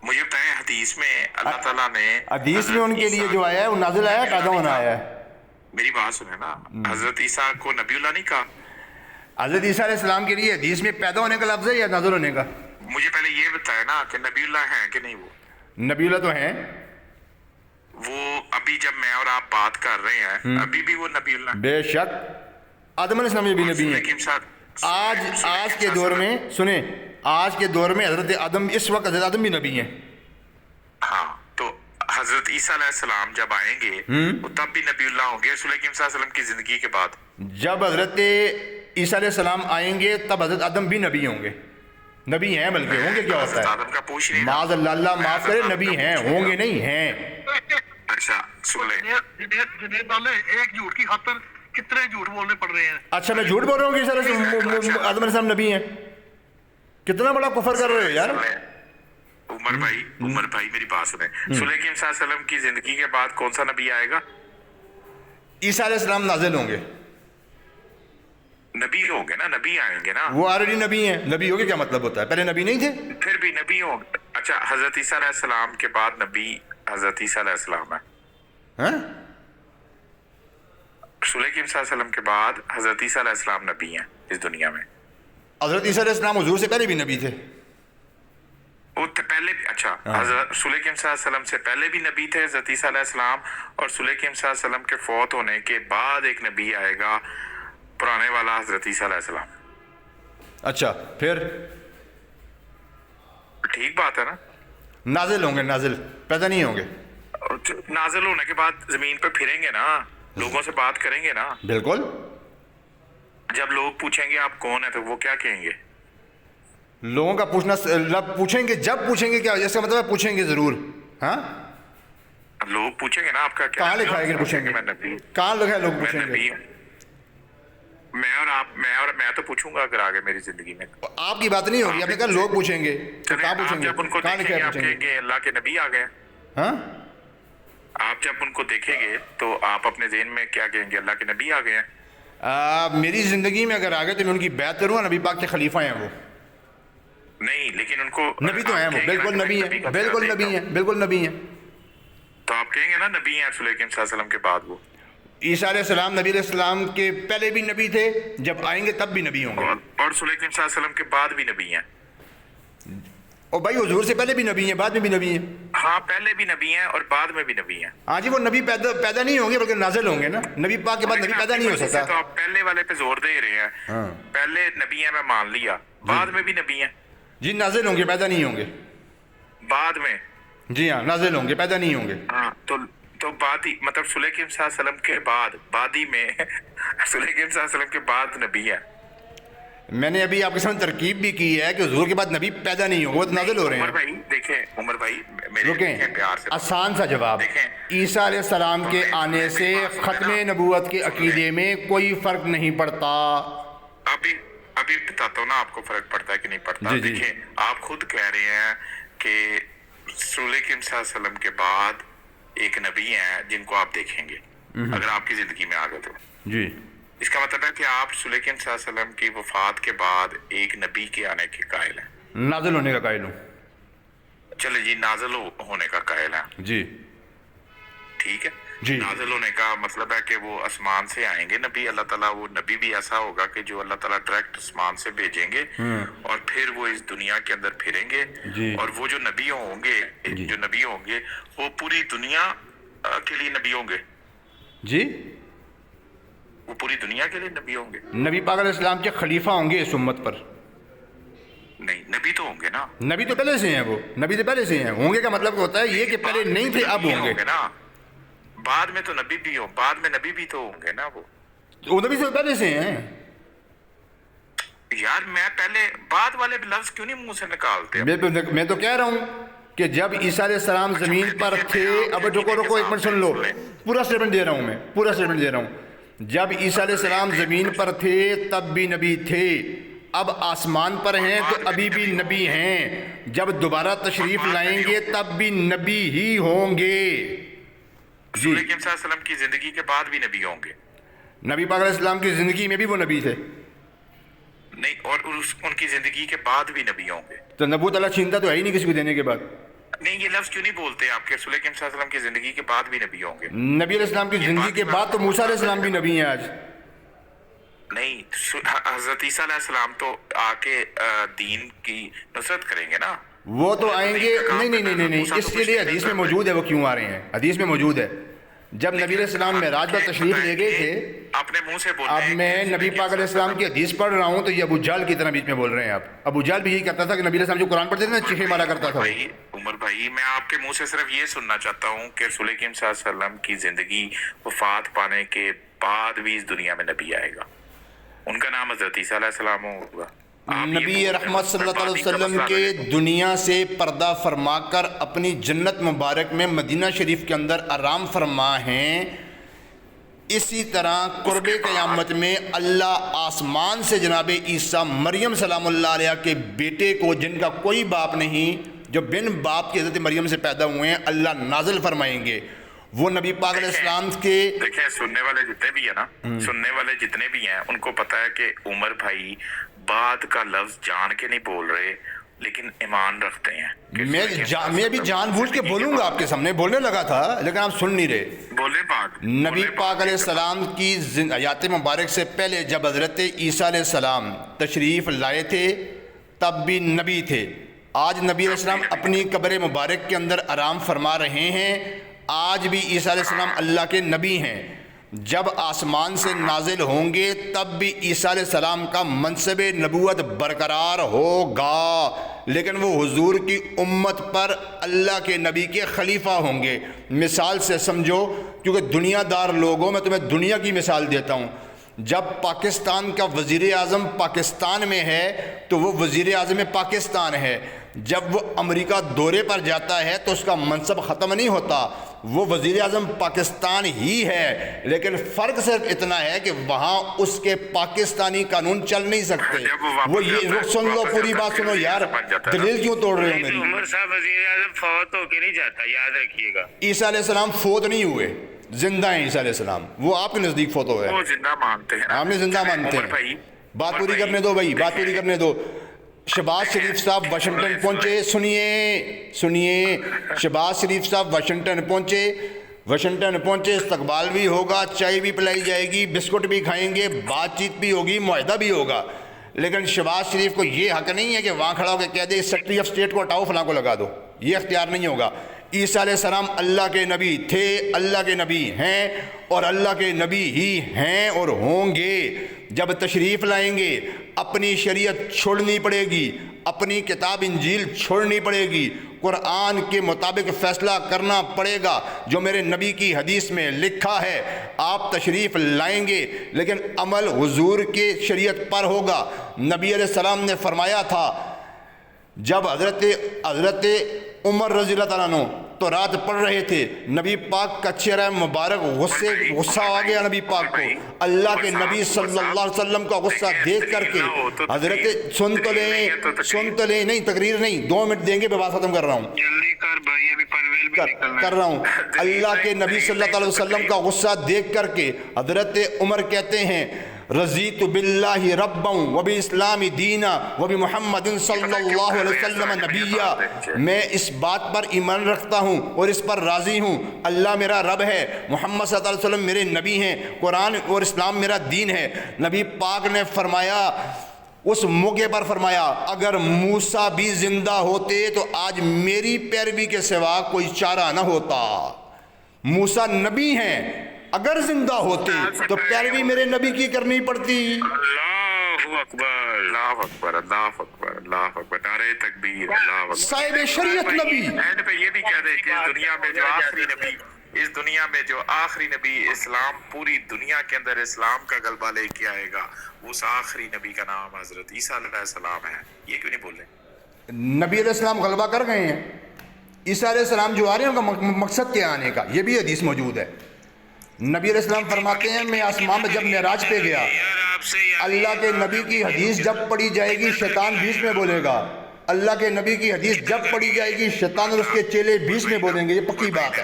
مجھے بتائیں حدیث میں اللہ تعالیٰ نے
حدیث میں ان کے لیے جو آیا ہے وہ نازل آیا ہے، پیدا ہونا آیا ہے.
میری بات سنیں نا، حضرت عیسیٰ کو نبی اللہ نہیں کہا.
حضرت عیسیٰ علیہ السلام کے لیے حدیث میں پیدا ہونے کا لفظ ہے یا نازل ہونے کا؟
مجھے پہلے یہ بتایا نا کہ نبی اللہ ہیں کہ نہیں. وہ
نبی اللہ تو ہیں.
وہ ابھی جب میں اور آپ بات کر رہے ہیں ابھی بھی وہ نبی اللہ.
بے شک آدم علیہ السلام بھی نبی ہیں. آج کے دور میں سنیں، آج کے دور میں حضرت آدم، اس وقت حضرت آدم بھی نبی ہیں.
ہاں، تو حضرت عیسیٰ علیہ السلام جب آئیں گے وہ تب بھی نبی اللہ ہوں گے رسول اکرم صلی اللہ علیہ وسلم کی زندگی کے بعد.
جب حضرت عیسیٰ علیہ السلام آئیں گے تب حضرت آدم بھی نبی ہوں گے. نبی ہیں بلکہ، ہوں گے کیا ہوتا ہے؟
آدم کا پوچھ نہیں
معاذ اللہ معاف کرے، نبی ہیں، ہوں گے نہیں ہیں.
اچھا سن لیں،
جنید ڈالے ایک جھوٹ کی خاطر کتنے جھوٹ بولنے پڑ رہے ہیں.
اچھا میں جھوٹ بول رہا ہوں کہ عیسیٰ علیہ آدم علیہ السلام نبی ہیں؟ کتنا بڑا کفر کر رہے ہو یار.
عمر بھائی میری بات سنیں. رسول اکرم صلی اللہ علیہ وسلم کی زندگی کے بعد کون سا نبی آئے گا؟
عیسیٰ علیہ السلام نازل ہوں گے.
نبی ہوں گے نا، نبی آئیں گے نا.
وہ آلریڈی نبی ہیں. نبی ہو گے کیا مطلب ہوتا ہے؟ پہلے نبی نہیں تھے؟
پھر بھی نبی ہوں گے. اچھا حضرت عیسیٰ علیہ السلام کے بعد نبی حضرت عیسیٰ علیہ السلام ہے.
ہاں،
رسول اکرم صلی اللہ علیہ وسلم کے بعد حضرت عیسیٰ علیہ السلام نبی ہیں اس دنیا میں.
حضرت عیسیٰ علیہ السلام حضور سے پہلے بھی نبی تھے.
وہ پہلے بھی، اچھا حضرت رسول اکرم صلی اللہ علیہ وسلم سے پہلے بھی نبی تھے حضرت عیسیٰ علیہ السلام، اور رسول اکرم صلی اللہ علیہ وسلم کے فوت ہونے کے بعد ایک نبی آئے گا پرانے والا، حضرت عیسیٰ علیہ السلام.
اچھا پھر
ٹھیک بات ہے نا.
نازل ہوں گے، نازل پیدا نہیں ہوں گے.
نازل ہونے کے بعد زمین پہ پھریں گے نا، لوگوں سے بات کریں گے نا.
بالکل.
جب لوگ پوچھیں گے آپ کون ہیں تو وہ کیا کہیں گے؟
لوگوں کا پوچھنا پوچھیں گے، جب پوچھیں گے کیا اس کا مطلب ہے پوچھیں گے ضرور. ہاں
لوگ پوچھیں گے نا آپ کا کیا
کہاں لکھا ہے کہ پوچھیں گے؟
میں نبی،
کہاں لکھا ہے لوگ
میں
پوچھیں گے؟
نبی ہوں. میں تو پوچھوں گا اگر آگے میری زندگی میں.
آپ کی بات نہیں ہوگی، آپ نے کہا لوگ پوچھیں گے، تو کہاں
آپ
پوچھیں گے؟
جب ان کو
کہاں
دیکھیں
لکھا
گے
ہے
آپ
پوچھیں
کہیں
گے؟
گے اللہ کے نبی آ گئے.
ہاں
آپ جب ان کو دیکھیں گے تو آپ اپنے ذہن میں کیا کہیں گے؟ اللہ کے نبی آ گئے ہیں.
میری زندگی میں اگر آگے تو میں ان کی بیعت کروں گا، نبی پاک کے خلیفہ ہیں وہ.
نہیں لیکن ان کو
نبی تو ہیں وہ، بالکل نبی ہیں، بالکل نبی ہیں، بالکل نبی ہیں.
تو آپ کہیں گے نا نبی ہیں رسول اکرم صلی اللہ علیہ وسلم کے بعد وہ.
عیسیٰ علیہ السلام نبی علیہ السلام کے پہلے بھی نبی تھے، جب آئیں گے تب بھی نبی ہوں گے.
اور رسول اکرم صلی اللہ علیہ وسلم کے بعد بھی نبی ہیں.
اور بھائی حضور سے پہلے بھی نبی ہیں، بعد میں بھی نبی ہیں.
ہاں پہلے بھی نبی ہیں اور بعد میں بھی نبی ہیں.
ہاں جی، وہ نبی پیدا نہیں ہوں گے بلکہ نازل ہوں گے نا. نبی پاک کے بعد نبی پیدا نہیں ہو سکتا.
تو آپ پہلے والے پہ زور دے رہے ہیں.
ہاں
پہلے نبی ہیں میں مان لیا، بعد میں بھی نبی ہیں.
جی نازل ہوں گے، پیدا نہیں ہوں گے.
بعد میں
جی ہاں نازل ہوں گے، پیدا نہیں ہوں گے.
ہاں تو بعد ہی مطلب رسول اکرم صلی اللہ علیہ وسلم کے بعد ہی میں رسول اکرم صلی اللہ علیہ وسلم کے بعد نبی ہے.
میں نے ابھی آپ کے سامنے ترکیب بھی کی ہے کہ حضور کے بعد نبی پیدا نہیں ہوں گے، وہ تو نازل ہو رہے
عمر
ہیں.
بھائی دیکھیں، عمر بھائی میرے
رکیں،
پیار سے
آسان سا جواب. عیسیٰ علیہ السلام کے آنے سے ختم نبوت کے عقیدے میں کوئی فرق نہیں پڑتا.
ابھی بتاتا ہوں نا آپ کو فرق پڑتا ہے کہ نہیں پڑتا.
جی جی.
دیکھیں آپ خود کہہ رہے ہیں کہ رسول اکرم صلی اللہ علیہ وسلم کے بعد ایک نبی ہیں جن کو آپ دیکھیں گے اگر آپ کی زندگی میں آ گئے تو.
جی
اس کا مطلب ہے کہ آپ رسول اکرم صلی اللہ علیہ وسلم کی وفات کے بعد ایک نبی کے آنے کے قائل ہیں.
نازل ہونے کا قائل ہوں.
چلے جی نازل ہونے کا قائل ہیں.
جی
ٹھیک ہے.
جی.
نازل ہونے کا مطلب ہے کہ وہ آسمان سے آئیں گے نبی. اللہ تعالیٰ وہ نبی بھی ایسا ہوگا کہ جو اللہ تعالیٰ ڈائریکٹ آسمان سے بھیجیں گے اور پھر وہ اس دنیا کے اندر پھریں گے.
جی.
اور وہ جو نبی ہوں گے جو نبی ہوں گے وہ پوری دنیا کے لیے نبی ہوں گے.
جی
وہ پوری دنیا کے لیے نبی ہوں گے.
نبی پاک علیہ السلام کے خلیفہ ہوں گے اس امت پر.
نہیں نبی تو ہوں گے نا.
نبی تو پہلے سے ہیں، وہ نبی تو پہلے سے ہیں. ہوں گے کا مطلب ہوتا ہے یہ کہ پہلے نہیں تھے اب ہوں گے
نا. بعد میں تو نبی بھی ہوں، بعد میں نبی بھی تو ہوں گے نا.
وہ نبی سے پہلے سے ہیں.
یار میں پہلے بعد والے لفظ کیوں نہیں منہ سے نکالتے؟
میں تو کہہ رہا ہوں کہ جب عیسیٰ علیہ السلام زمین پر تھے. اب رکو ایک منٹ سن لو، پورا اسٹیٹمنٹ دے رہا ہوں، میں پورا اسٹیٹمنٹ دے رہا ہوں. جب عیسیٰ علیہ السلام زمین پر تھے تب بھی نبی تھے، اب آسمان پر ہیں تو ابھی بھی نبی ہیں. جب دوبارہ تشریف لائیں گے تب بھی نبی ہی ہوں گے.
رسول اکرم صلی اللہ علیہ وسلم کی زندگی کے بعد بھی نبی ہوں گے.
نبی پاک علیہ السلام کی زندگی میں بھی وہ نبی تھے.
نہیں اور ان کی زندگی کے بعد بھی نبی ہوں گے.
تو نبوت اللہ چھینتا تو ہے ہی نہیں کسی کو دینے کے بعد.
نہیں یہ لفظ کیوں نہیں بولتے آپ کے رسول اکرم صلی اللہ علیہ وسلم کی زندگی کے بعد بھی نبی ہوں گے؟
نبی علیہ السلام کی زندگی کے بعد تو موسیٰ علیہ السلام بھی نبی ہیں آج.
نہیں حضرت عیسیٰ علیہ السلام تو آ کے دین کی نصرت کریں گے نا.
وہ تو آئیں گے. نہیں اس کے لیے حدیث میں موجود ہے وہ کیوں آ رہے ہیں. حدیث میں موجود ہے جب نبی علیہ السلام معراج پر تشریف لے گئے تھے.
اپنے منہ سے بول
اب میں نبی پاک علیہ السلام کی حدیث پڑھ رہا ہوں تو یہ ابو جہل کی طرح بیچ میں بول رہے ہیں آپ. ابو جہل بھی یہی کرتا تھا کہ نبی علیہ السلام جو قرآن پڑھتے تھے نا چیخے مارا کرتا تھا.
عمر بھائی میں آپ کے منہ سے صرف یہ سننا چاہتا ہوں کہ رسول اکرم صلی اللہ علیہ وسلم کی زندگی وفات پانے کے بعد بھی اس دنیا میں نبی آئے گا. ان کا نام حضرت عیسیٰ علیہ السلام ہوگا.
نبی رحمت صلی اللہ علیہ وسلم کے دنیا سے پردہ فرما کر اپنی جنت مبارک میں مدینہ شریف کے اندر آرام فرما ہیں. اسی طرح قرب قیامت میں اللہ آسمان سے جناب عیسیٰ مریم سلام اللہ علیہ کے بیٹے کو جن کا کوئی باپ نہیں، جو بن باپ کی حضرت مریم سے پیدا ہوئے ہیں، اللہ نازل فرمائیں گے. وہ نبی پاک علیہ السلام کے
دیکھیں سننے والے جتنے بھی ہیں نا، سننے والے جتنے بھی ہیں ان کو پتا ہے کہ عمر بھائی بعد کا لفظ جان کے نہیں بول رہے لیکن ایمان رکھتے ہیں.
میں ابھی جان بوجھ کے بولوں گا آپ کے سامنے، بولنے لگا تھا لیکن آپ سن نہیں رہے.
بولے بات
نبی پاک علیہ السلام کی حیات مبارک سے پہلے جب حضرت عیسیٰ علیہ السلام تشریف لائے تھے تب بھی نبی تھے. آج نبی علیہ السلام اپنی قبر مبارک کے اندر آرام فرما رہے ہیں. آج بھی عیسیٰ علیہ السلام اللہ کے نبی ہیں. جب آسمان سے نازل ہوں گے تب بھی عیسیٰ علیہ السلام کا منصب نبوت برقرار ہوگا، لیکن وہ حضور کی امت پر اللہ کے نبی کے خلیفہ ہوں گے. مثال سے سمجھو، کیونکہ دنیا دار لوگوں میں تمہیں دنیا کی مثال دیتا ہوں. جب پاکستان کا وزیر اعظم پاکستان میں ہے تو وہ وزیر اعظم پاکستان ہے، جب وہ امریکہ دورے پر جاتا ہے تو اس کا منصب ختم نہیں ہوتا، وہ وزیر اعظم پاکستان ہی ہے، لیکن فرق صرف اتنا ہے کہ وہاں اس کے پاکستانی قانون چل نہیں سکتے۔ وہ یہ سن لو، پوری بات سنو یار، دلیل کیوں توڑ رہے ہو میری؟
عمر صاحب وزیر اعظم فوت ہو کے نہیں جاتا، یاد رکھیے گا۔
عیسیٰ علیہ السلام فوت نہیں ہوئے، زندہ ہیں عیسیٰ علیہ السلام، وہ آپ کے نزدیک فوت ہوئے
وہ زندہ مانتے ہیں،
ہم نے زندہ مانتے
عمر بھائی،
ہیں۔ بات پوری کرنے دو بھائی، بات پوری کرنے دو۔ شہباز شریف صاحب واشنگٹن پہنچے، سنیے، شہباز شریف صاحب واشنگٹن پہنچے، استقبال بھی ہوگا، چائے بھی پلائی جائے گی، بسکٹ بھی کھائیں گے، بات چیت بھی ہوگی، معاہدہ بھی ہوگا، لیکن شہباز شریف کو یہ حق نہیں ہے کہ وہاں کھڑا ہو کے کہہ دے سیکرٹری آف اسٹیٹ کو ہٹاؤ، فلاں کو لگا دو، یہ اختیار نہیں ہوگا۔ عیسیٰ علیہ السلام اللہ کے نبی تھے، اللہ کے نبی ہیں، اور اللہ کے نبی ہی ہیں اور ہوں گے۔ جب تشریف لائیں گے اپنی شریعت چھوڑنی پڑے گی، اپنی کتاب انجیل چھوڑنی پڑے گی، قرآن کے مطابق فیصلہ کرنا پڑے گا جو میرے نبی کی حدیث میں لکھا ہے۔ آپ تشریف لائیں گے لیکن عمل حضور کے شریعت پر ہوگا۔ نبی علیہ السلام نے فرمایا تھا، جب حضرت عمر رضی اللہ تعالیٰ عنہ تو رات پڑھ رہے تھے، نبی پاک کا چہرہ مبارک غصہ آ گیا نبی پاک کو، اللہ کے نبی صلی اللہ علیہ وسلم کا غصہ دیکھ کر کے حضرت سن تو لیں، نہیں تقریر نہیں، 2 منٹ دیں گے، میں بات ختم کر رہا ہوں،
جلدی کر بھائی، ابھی پرویل بھی نکلنا
کر رہا ہوں۔ اللہ کے نبی صلی اللہ علیہ وسلم کا غصہ دیکھ کر کے حضرت عمر کہتے ہیں، رضیت باللہ ربا وبالاسلام دینا وبمحمد صلی اللہ علیہ وسلم نبیا، میں اس بات پر ایمان رکھتا ہوں اور اس پر راضی ہوں، اللہ میرا رب ہے، محمد صلی اللہ علیہ وسلم میرے نبی ہیں، قرآن اور اسلام میرا دین ہے۔ نبی پاک نے فرمایا، اس موقع پر فرمایا، اگر موسیٰ بھی زندہ ہوتے تو آج میری پیروی کے سوا کوئی چارہ نہ ہوتا۔ موسیٰ نبی ہیں، اگر زندہ ہوتے تو پیروی میرے نبی کی کرنی پڑتی۔
اللہ اکبر،
اللہ اکبر، اللہ اکبر، اللہ اکبر، نعرہ تکبیر، اللہ اکبر۔
صاحب شریعت نبی،
اینڈ پہ یہ بھی کہہ دیں کہ اس دنیا میں جو آخری نبی اسلام، پوری دنیا کے اندر اسلام کا غلبہ لے کے آئے گا، اس آخری نبی کا نام حضرت عیسیٰ علیہ السلام ہے۔ یہ کیوں نہیں بول رہے؟
نبی علیہ السلام غلبہ کر گئے ہیں، عیسیٰ علیہ السلام جو آ رہے ہیں ان کا مقصد کیا آنے کا، یہ بھی حدیث موجود ہے۔ نبی علیہ السلام فرماتے ہیں، میں آسمان میں جب معراج پہ گیا، اللہ کے نبی کی حدیث جب پڑھی جائے گی شیطان بیچ میں بولے گا، اللہ کے نبی کی حدیث جب پڑھی جائے گی شیطان اور اس کے چیلے بیچ میں بولیں گے، یہ پکی بات ہے۔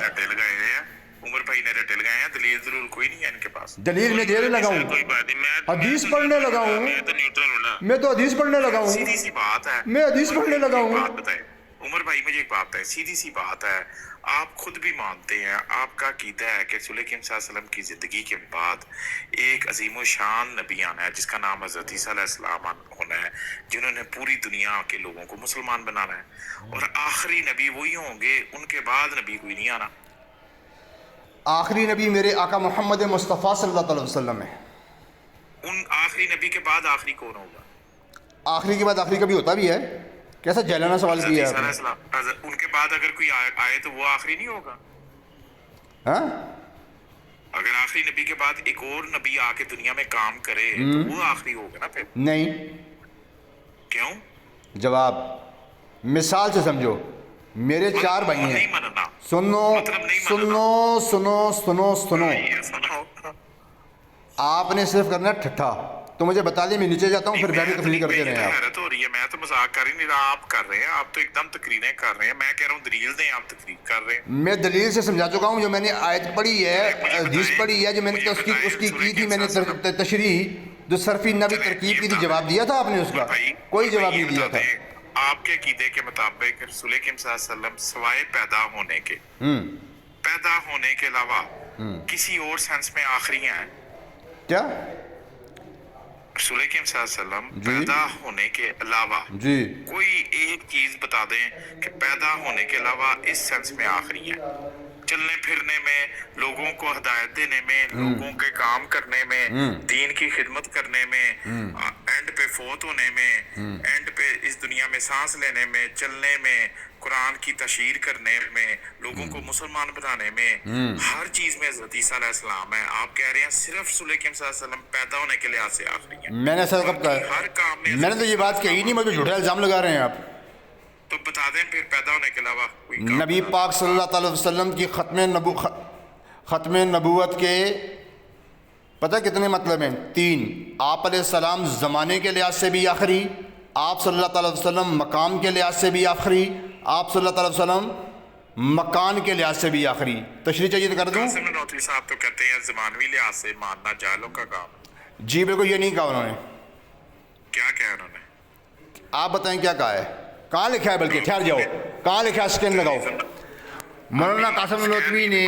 عمر بھائی نے رٹل گئے ہیں، دلیل ضرور کوئی نہیں ہے ان کے پاس۔
دلیل میں دیر لگا ہوں،
کوئی بات نہیں، میں
حدیث پڑھنے لگا ہوں،
میں تو نیوٹرل ہوں نا۔
میں تو حدیث پڑھنے لگا ہوں،
سیدھی سی بات ہے،
میں حدیث پڑھنے لگا ہوں۔
بات بتائیں عمر بھائی، مجھے ایک بات بتائیں، سیدھی سی بات ہے، آپ خود بھی مانتے ہیں، آپ کا عقیدہ ہے کہ رسول اکرم صلی اللہ علیہ وسلم کی زندگی کے بعد ایک عظیم و شان نبی آنا ہے جس کا نام حضرت عیسیٰ علیہ السلام ہونا ہے، جنہوں نے پوری دنیا کے لوگوں کو مسلمان بنانا ہے، اور آخری نبی وہی ہوں گے، ان کے بعد نبی کوئی نہیں آنا۔
آخری نبی میرے آقا محمد مصطفیٰ صلی اللہ علیہ وسلم ہے۔
ان آخری نبی کے بعد آخری کون ہوگا؟
آخری کے بعد آخری کبھی ہوتا بھی ہے؟ کیسا جہلانہ سوال
حضرت
کیا
عیسیٰ
ہے
علیہ
آپ نے؟
السلام، ان کے بعد اگر کوئی آئے تو وہ آخری نہیں ہوگا؟
ہاں؟
اگر آخری نبی کے بعد ایک اور نبی آ کے دنیا میں کام کرے تو وہ آخری ہوگا نا پھر؟
نہیں۔
کیوں؟
جواب مثال سے سمجھو، میرے 4 بھائی ہیں،
نہیں مننا،
سنو سنو سنو سنو سنو،
یہ سنو،
آپ نے صرف کرنا ہے ٹھٹھا، تو مجھے بتا دیں، میں نیچے جاتا ہوں، پھر بیٹھ تقریر کرتے رہیں آپ۔
حیرت ہو رہی ہے، میں تو مذاق کر ہی نہیں رہا، آپ کر رہے ہیں، آپ تو ایک دم تقریریں کر رہے ہیں، میں کہہ رہا ہوں دلیل دیں، آپ تقریر کر رہے ہیں۔
میں دلیل سے سمجھا چکا ہوں، جو میں نے آیت پڑھی ہے، حدیث پڑھی ہے، جو میں نے اس کی تھی، میں نے تشریح جو صرفی نبی ترکیب کی تھی، جواب دیا تھا آپ نے اس کا؟ کوئی جواب نہیں دیا تھا۔
آپ کے عقیدے کے مطابق رسول اکرم صلی اللہ علیہ وسلم سوائے پیدا ہونے کے علاوہ کسی اور سینس میں آخری ہیں؟
کیا؟
رسول اکرم صلی اللہ علیہ وسلم پیدا ہونے کے علاوہ
جی
کوئی ایک چیز بتا دیں کہ پیدا ہونے کے علاوہ اس سینس میں آخری ہیں، چلنے پھرنے میں، لوگوں کو ہدایت دینے میں، لوگوں کے کام کرنے میں، دین کی خدمت کرنے میں، اینڈ پہ فوت ہونے میں، اینڈ پہ اس دنیا میں سانس لینے میں، چلنے میں، قرآن کی تشہیر کرنے میں، لوگوں کو مسلمان بنانے میں، ہر چیز میں حضرت عیسیٰ علیہ السلام ہے. آپ کہہ رہے ہیں صرف رسول اکرم صلی اللہ علیہ وسلم پیدا ہونے کے لحاظ سے آخری ہیں.
میں نے ایسا کب کہا؟
ہر کام میں
میں نے تو یہ بات کہی نہیں، مجھے جھوٹا الزام لگا رہے ہیں آپ.
تو بتا دیں پھر پیدا ہونے کے علاوہ کوئی کام.
نبی پاک صلی اللہ تعالی وسلم کی ختم نبوت کے پتہ کتنے مطلب ہیں؟ 3. آپ علیہ السلام زمانے کے لحاظ سے بھی آخری، آپ صلی اللہ تعالی وسلم مقام کے لحاظ سے بھی آخری، آپ صلی اللہ تعالی وسلم مکان کے لحاظ سے بھی آخری. تشریح چاہیے تو کر دوں؟
قاسم نانوتوی صاحب تو کہتے ہیں زمانوی لحاظ سے ماننا جاہلوں کا کام.
جی بالکل یہ نہیں کہا انہوں نے.
کیا کہا انہوں نے؟
آپ بتائیں کیا کہا ہے؟ کہاں لکھا ہے؟ بلکہ ٹھہر جاؤ، کہاں لکھا ہے؟ اسکین لگاؤ. مولانا قاسم نانوتوی نے،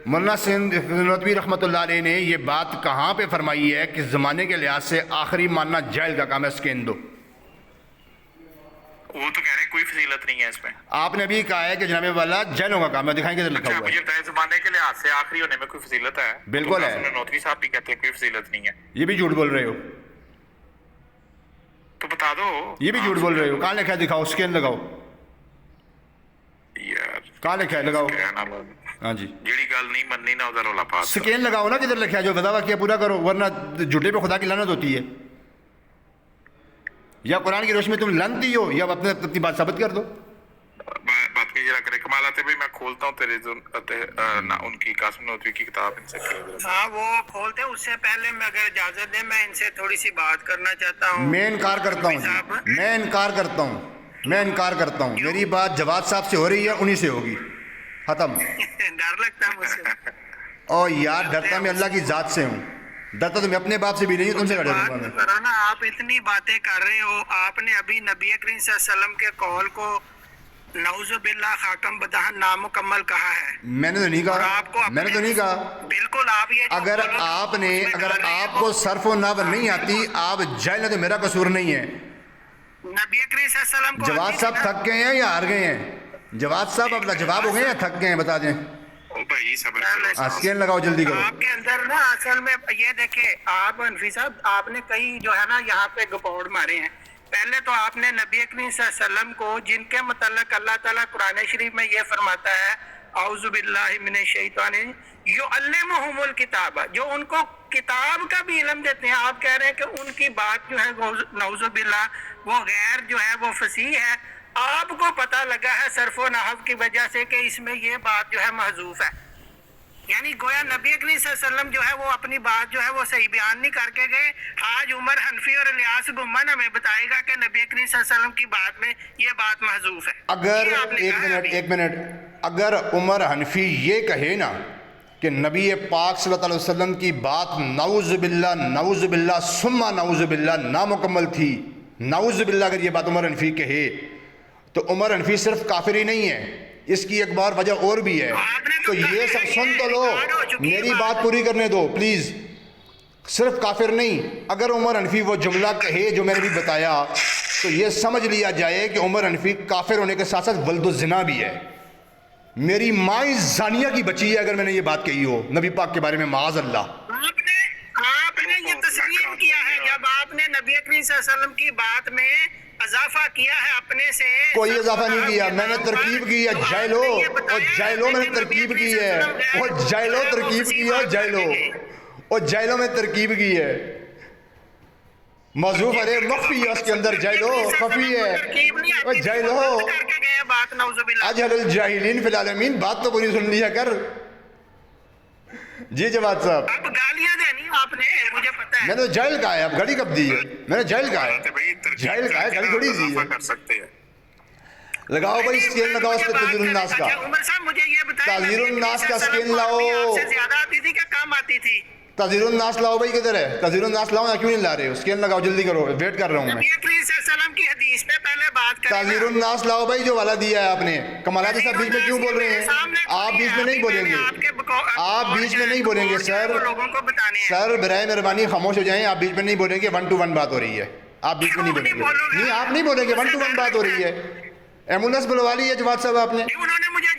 مولانا نانوتوی رحمۃ اللہ علیہ نے یہ بات کہاں پہ فرمائی ہے کہ زمانے کے لحاظ سے آخری ماننا جاہل کا کام ہے؟ اسکین دو.
وہ تو کہہ رہے ہیں کوئی فضیلت نہیں ہے اس میں.
آپ نے ابھی کہا ہے کہ جناب والا جاہلوں کا کام ہے. دکھائیں کدھر لکھا
اچھا
ہوا ہے؟
مجھے بتائیں زمانے کے لحاظ سے آخری ہونے میں کوئی فضیلت ہے؟
بالکل ہے.
قاسم نانوتوی صاحب بھی کہتے ہیں کوئی فضیلت نہیں ہے.
یہ بھی جھوٹ بول رہے ہو.
تو بتا دو.
یہ بھی جھوٹ بول رہے ہو. کہاں لکھا ہے؟ دکھاؤ، اسکین لگاؤ.
یار
کہاں لکھا ہے؟ لگاؤ.
کہنا
ہاں جی
جیڑی گل نہیں مننی نہ ادھر رولا پا.
اسکین لگاؤ نا کدھر لکھا ہے، جو وضاحت کیا پورا کرو، ورنہ جھوٹے پہ خدا کی لعنت ہوتی ہے. یا قرآن کی روشنی میں تم لعنتی ہو، یا اپنی بات ثابت کر دو.
بات کی جرا کرے کمال آتے بھائی. میں کھولتا ہوں تیرے ان کی قاسم نانوتوی کی کتاب ان سے.
ہاں وہ کھولتے. اس سے پہلے میں اگر اجازت دیں میں ان سے تھوڑی سی بات کرنا چاہتا ہوں.
میں انکار کرتا ہوں جی. میں انکار کرتا ہوں. میری بات جواد صاحب سے ہو رہی ہے، انہی سے ہوگی. ختم.
ڈر لگتا ہے مجھ سے.
او یار ڈرتا میں اللہ کی ذات سے ہوں. ڈرتا تو میں اپنے باپ سے بھی نہیں ہوں، تم سے ڈروں گا میں.
کرو نا. آپ اتنی باتیں کر رہے ہو. آپ نے ابھی نبی کریم صلی اللہ علیہ وسلم کے قول کو نعوذ باللہ خاکم بدہن نامکمل کہا ہے.
میں نے تو نہیں کہا. میں نے تو نہیں کہا.
بالکل آپ یہ
اگر آپ کو صرف و نحو نہیں آتی، آپ جاہل ہیں تو میرا قصور نہیں ہے.
نبی کریم صلی اللہ علیہ وسلم کو
جواد صاحب تھک گئے ہیں یا ہار گئے ہیں؟ جواد صاحب اب لاجواب ہو گئے ہیں، تھک گئے ہیں؟ بتا دیں.
او بھائی صبر کرو.
اسکین لگاؤ جلدی کرو.
آپ کے اندر نا اصل میں یہ دیکھیں آپ انفی صاحب، آپ نے کئی جو ہے نا یہاں پہ گپوڑ مارے ہیں. پہلے تو آپ نے نبی کریم صلی اللہ علیہ وسلم کو، جن کے متعلق اللہ تعالیٰ قرآن شریف میں یہ فرماتا ہے اعوذ باللہ من الشیطان یعلمہم الکتاب، جو ان کو کتاب کا بھی علم دیتے ہیں. آپ کہہ رہے ہیں کہ ان کی بات جو ہے نعوذ باللہ وہ غیر جو ہے وہ فصیح ہے. آپ کو پتہ لگا ہے صرف و نحو کی وجہ سے کہ اس میں یہ بات جو ہے محذوف ہے. یعنی گویا نبی کریم صلی اللہ علیہ وسلم جو ہے وہ اپنی بات جو ہے وہ صحیح بیان نہیں کر کے گئے. آج عمر حنفی اور الیاس گمان ہمیں بتائے گا کہ نبی کریم صلی اللہ علیہ وسلم کی بات میں یہ بات محذوف ہے.
اگر ایک منٹ اگر عمر حنفی یہ کہے نا کہ نبی پاک صلی اللہ علیہ وسلم کی بات نعوذ باللہ ثم نعوذ باللہ نامکمل تھی، نعوذ باللہ، اگر یہ بات عمر حنفی کہے تو عمر حنفی صرف کافر ہی نہیں ہے، اس کی ایک بار وجہ اور بھی ہے. تو یہ سب سن تو لو، میری بات پوری کرنے دو پلیز. صرف کافر نہیں، اگر عمر حنفی وہ جملہ کہے جو میں نے بھی بتایا تو یہ سمجھ لیا جائے کہ عمر حنفی کافر ہونے کے ساتھ ساتھ ولد الزنا بھی ہے. میری ماں زانیہ کی بچی ہے اگر میں نے یہ بات کہی ہو نبی پاک کے بارے میں، معاذ اللہ.
آپ نے یہ تسلیم کیا ہے جب آپ نے نبی کریم صلی اللہ علیہ وسلم کی بات میں اضافہ کیا ہے اپنے سے.
کوئی اضافہ نہیں کیا، میں نے ترکیب کی ہے. جاہلو اور جاہلو میں نے ترکیب کی ہے. اور جاہلو ترکیب کی ہے. جاہلو اور جاہلو میں ترکیب کی ہے. موضوع ارے مخفی ہے اس کے اندر. جاہلو خفی ہے. اور جاہلو اجہل الجاہلین فی العالمین. بات تو پوری سن لیا کر. جی جواد صاحب،
اب گالیاں دینی آپ نے، مجھے پتا ہے.
میں نے جاہل کہا ہے. اب گھڑی کب دی ہے؟ میں نے جاہل کہا ہے. جاہل کہا ہے، گھڑی تھوڑی دی ہے.
کر سکتے ہیں.
لگاؤ بھائی اسکین لگاؤ اس پہ تذیر الناس کا.
عمر صاحب مجھے یہ بتائیں
تذیر الناس کا اسکین لاؤ.
آپ سے زیادہ آتی تھی کہ کم آتی تھی؟
تذیر الناس لاؤ بھائی. کدھر ہے تذیر الناس؟ لاؤ. کیوں نہیں لا رہے ہو؟ اسکین لگاؤ جلدی کرو، ویٹ کر رہا ہوں میں.
نبی کریم صلی اللہ علیہ وسلم کی حدیث پہ پہلے بات کریں.
تذیر الناس لاؤ بھائی جو والا دیا ہے آپ نے. کمالات صاحب بیچ میں کیوں بول رہے ہیں؟ آپ بیچ میں نہیں بولیں گے. آپ بیچ میں نہیں بولیں گے سر. سر برائے مہربانی خاموش ہو جائیں. آپ بیچ میں نہیں بولیں گے. 1 to 1 بات ہو رہی ہے. آپ بیچ میں نہیں بولیں گے. نہیں آپ نہیں بولیں گے. 1 to 1 بات ہو رہی ہے. ایمبولینس بلوا لی ہے جواد صاحب آپ نے.
انہوں نے مجھے